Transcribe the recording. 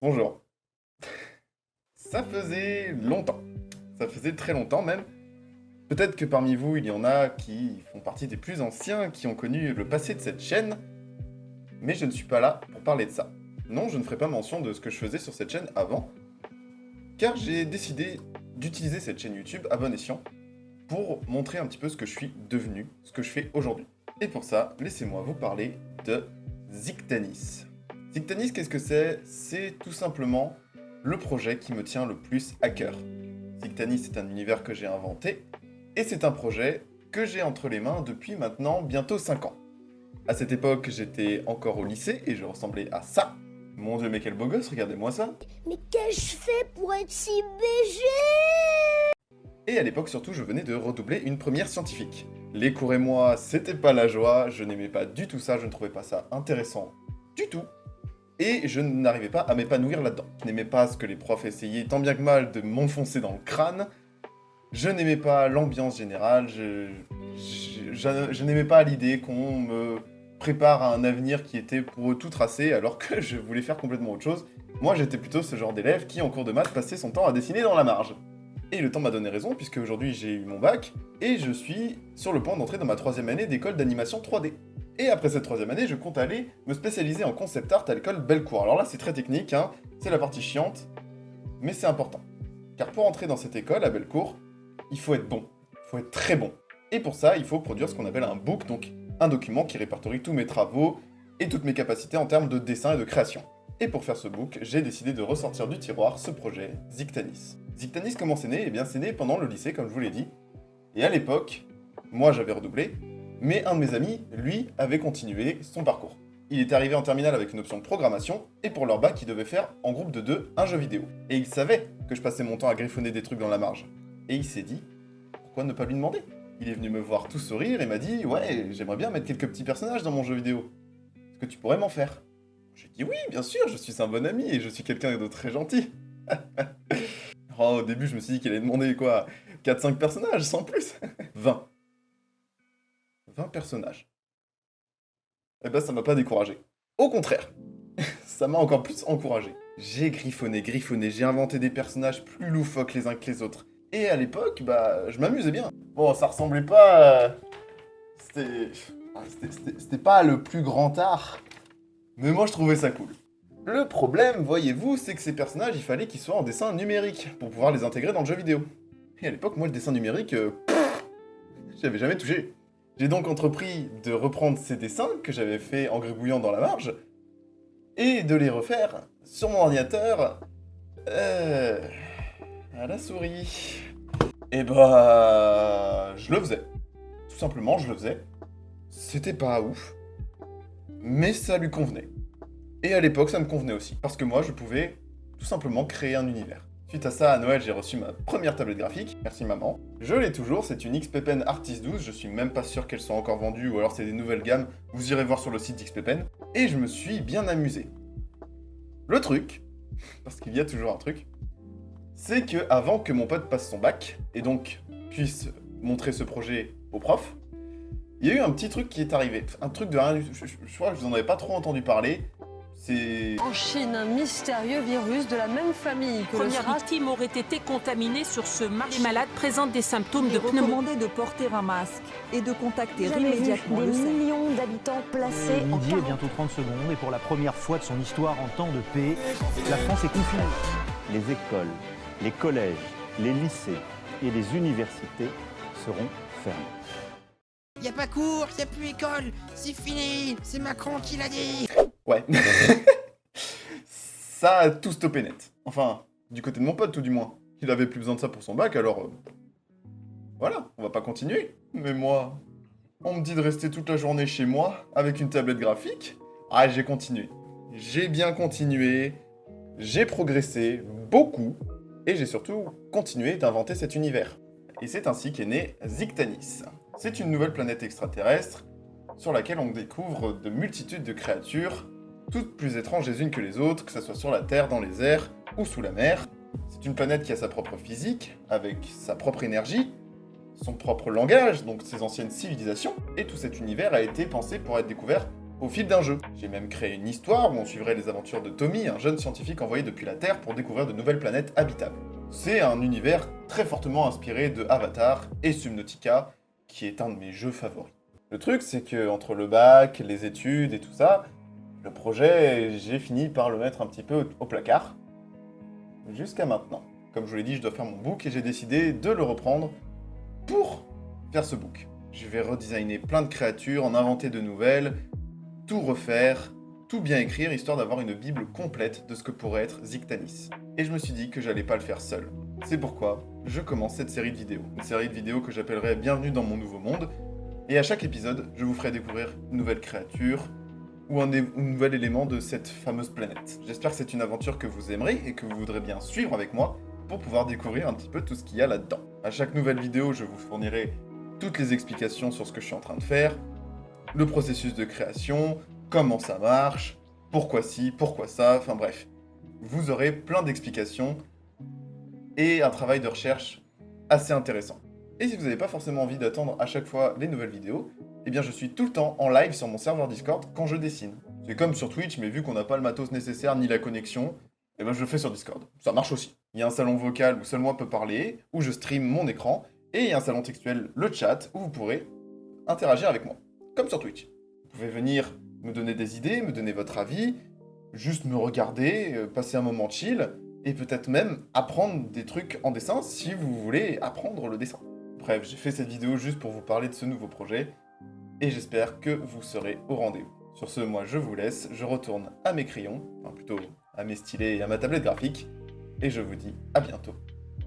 Bonjour. Ça faisait longtemps. Ça faisait très longtemps même. Peut-être que parmi vous, il y en a qui font partie des plus anciens, qui ont connu le passé de cette chaîne, mais je ne suis pas là pour parler de ça. Non, je ne ferai pas mention de ce que je faisais sur cette chaîne avant, car j'ai décidé d'utiliser cette chaîne YouTube à bon escient pour montrer un petit peu ce que je suis devenu, ce que je fais aujourd'hui. Et pour ça, laissez-moi vous parler de Zictanis. Zictanis, qu'est-ce que c'est? C'est tout simplement le projet qui me tient le plus à cœur. Zictanis, c'est un univers que j'ai inventé, et c'est un projet que j'ai entre les mains depuis maintenant bientôt 5 ans. À cette époque, j'étais encore au lycée, et je ressemblais à ça. Mon dieu, mais quel beau gosse, regardez-moi ça. Mais qu'ai-je fait pour être si BG? Et à l'époque, surtout, je venais de redoubler une première scientifique. Les cours et moi, c'était pas la joie, je n'aimais pas du tout ça, je ne trouvais pas ça intéressant du tout. Et je n'arrivais pas à m'épanouir là-dedans. Je n'aimais pas ce que les profs essayaient tant bien que mal de m'enfoncer dans le crâne. Je n'aimais pas l'ambiance générale, je n'aimais pas l'idée qu'on me prépare à un avenir qui était pour eux tout tracé, alors que je voulais faire complètement autre chose. Moi, j'étais plutôt ce genre d'élève qui, en cours de maths, passait son temps à dessiner dans la marge. Et le temps m'a donné raison, puisque aujourd'hui j'ai eu mon bac, et je suis sur le point d'entrer dans ma 3e année d'école d'animation 3D. Et après cette 3e année, je compte aller me spécialiser en concept art à l'école Bellecour. Alors là, c'est très technique, hein, c'est la partie chiante, mais c'est important. Car pour entrer dans cette école à Bellecour, il faut être bon, il faut être très bon. Et pour ça, il faut produire ce qu'on appelle un book, donc un document qui répertorie tous mes travaux et toutes mes capacités en termes de dessin et de création. Et pour faire ce book, j'ai décidé de ressortir du tiroir ce projet, Zictanis. Zictanis, comment c'est né? Eh bien, c'est né pendant le lycée, comme je vous l'ai dit. Et à l'époque, moi j'avais redoublé, mais un de mes amis, lui, avait continué son parcours. Il était arrivé en terminale avec une option de programmation, et pour leur bac, il devait faire, en groupe de 2, un jeu vidéo. Et il savait que je passais mon temps à griffonner des trucs dans la marge. Et il s'est dit, pourquoi ne pas lui demander? Il est venu me voir tout sourire et m'a dit, ouais, j'aimerais bien mettre quelques petits personnages dans mon jeu vidéo. Est-ce que tu pourrais m'en faire? J'ai dit oui, bien sûr, je suis un bon ami et je suis quelqu'un de très gentil. Oh, au début, je me suis dit qu'il allait demander quoi? 4-5 personnages, sans plus. 20. 20 personnages. Eh ben, ça m'a pas découragé. Au contraire, ça m'a encore plus encouragé. J'ai griffonné, j'ai inventé des personnages plus loufoques les uns que les autres. Et à l'époque, bah, je m'amusais bien. Bon, ça ressemblait pas... C'était pas le plus grand art, mais moi je trouvais ça cool. Le problème, voyez-vous, c'est que ces personnages, il fallait qu'ils soient en dessin numérique pour pouvoir les intégrer dans le jeu vidéo. Et à l'époque, moi, le dessin numérique, j'avais jamais touché. J'ai donc entrepris de reprendre ces dessins que j'avais fait en gribouillant dans la marge et de les refaire sur mon ordinateur à la souris. Et bah, je le faisais. Tout simplement, je le faisais. C'était pas ouf, mais ça lui convenait. Et à l'époque, ça me convenait aussi, parce que moi, je pouvais tout simplement créer un univers. Suite à ça, à Noël, j'ai reçu ma première tablette graphique, merci maman. Je l'ai toujours, c'est une XP Pen Artis 12, je suis même pas sûr qu'elle soit encore vendue, ou alors c'est des nouvelles gammes, vous irez voir sur le site d'XP Pen, et je me suis bien amusé. Le truc, parce qu'il y a toujours un truc, c'est que avant que mon pote passe son bac, et donc puisse montrer ce projet au prof, il y a eu un petit truc qui est arrivé, un truc de rien du tout, je crois que je vous en avais pas trop entendu parler. En Chine, un mystérieux virus de la même famille que le Première victime aurait été contaminée sur ce marché. Les malades présentent des symptômes de pneumonie. Recommandé de porter un masque et de contacter Jamais vu immédiatement des le SAMU. millions d'habitants placés en Midi et bientôt 30 secondes et pour la première fois de son histoire en temps de paix, la France est confinée. Les écoles, les collèges, les lycées et les universités seront fermés. Y a pas cours, y a plus école, c'est fini, c'est Macron qui l'a dit. Ouais. Ça a tout stoppé net. Enfin, du côté de mon pote tout du moins. Il avait plus besoin de ça pour son bac, alors... voilà, on va pas continuer. Mais moi, on me dit de rester toute la journée chez moi, avec une tablette graphique. Ah, j'ai continué. J'ai bien continué, j'ai progressé, beaucoup, et j'ai surtout continué d'inventer cet univers. Et c'est ainsi qu'est né Zictanis. C'est une nouvelle planète extraterrestre, sur laquelle on découvre de multitudes de créatures, toutes plus étranges les unes que les autres, que ce soit sur la Terre, dans les airs ou sous la mer. C'est une planète qui a sa propre physique, avec sa propre énergie, son propre langage, donc ses anciennes civilisations, et tout cet univers a été pensé pour être découvert au fil d'un jeu. J'ai même créé une histoire où on suivrait les aventures de Tommy, un jeune scientifique envoyé depuis la Terre pour découvrir de nouvelles planètes habitables. C'est un univers très fortement inspiré de Avatar et Subnautica, qui est un de mes jeux favoris. Le truc, c'est que entre le bac, les études et tout ça, le projet, j'ai fini par le mettre un petit peu au placard, jusqu'à maintenant. Comme je vous l'ai dit, je dois faire mon book et j'ai décidé de le reprendre pour faire ce book. Je vais redesigner plein de créatures, en inventer de nouvelles, tout refaire, tout bien écrire, histoire d'avoir une bible complète de ce que pourrait être Zictanis. Et je me suis dit que j'allais pas le faire seul. C'est pourquoi je commence cette série de vidéos. Une série de vidéos que j'appellerai Bienvenue dans mon nouveau monde. Et à chaque épisode, je vous ferai découvrir une nouvelle créature ou un nouvel élément de cette fameuse planète. J'espère que c'est une aventure que vous aimerez et que vous voudrez bien suivre avec moi pour pouvoir découvrir un petit peu tout ce qu'il y a là-dedans. À chaque nouvelle vidéo, je vous fournirai toutes les explications sur ce que je suis en train de faire, le processus de création, comment ça marche, pourquoi ci, pourquoi ça, enfin bref. Vous aurez plein d'explications et un travail de recherche assez intéressant. Et si vous n'avez pas forcément envie d'attendre à chaque fois les nouvelles vidéos, eh bien je suis tout le temps en live sur mon serveur Discord quand je dessine. C'est comme sur Twitch, mais vu qu'on n'a pas le matos nécessaire ni la connexion, eh ben je le fais sur Discord. Ça marche aussi. Il y a un salon vocal où seul moi peux parler, où je stream mon écran, et il y a un salon textuel, le chat, où vous pourrez interagir avec moi, comme sur Twitch. Vous pouvez venir me donner des idées, me donner votre avis, juste me regarder, passer un moment chill, et peut-être même apprendre des trucs en dessin si vous voulez apprendre le dessin. Bref, j'ai fait cette vidéo juste pour vous parler de ce nouveau projet, et j'espère que vous serez au rendez-vous. Sur ce, moi je vous laisse, je retourne à mes crayons, enfin plutôt à mes stylets et à ma tablette graphique, et je vous dis à bientôt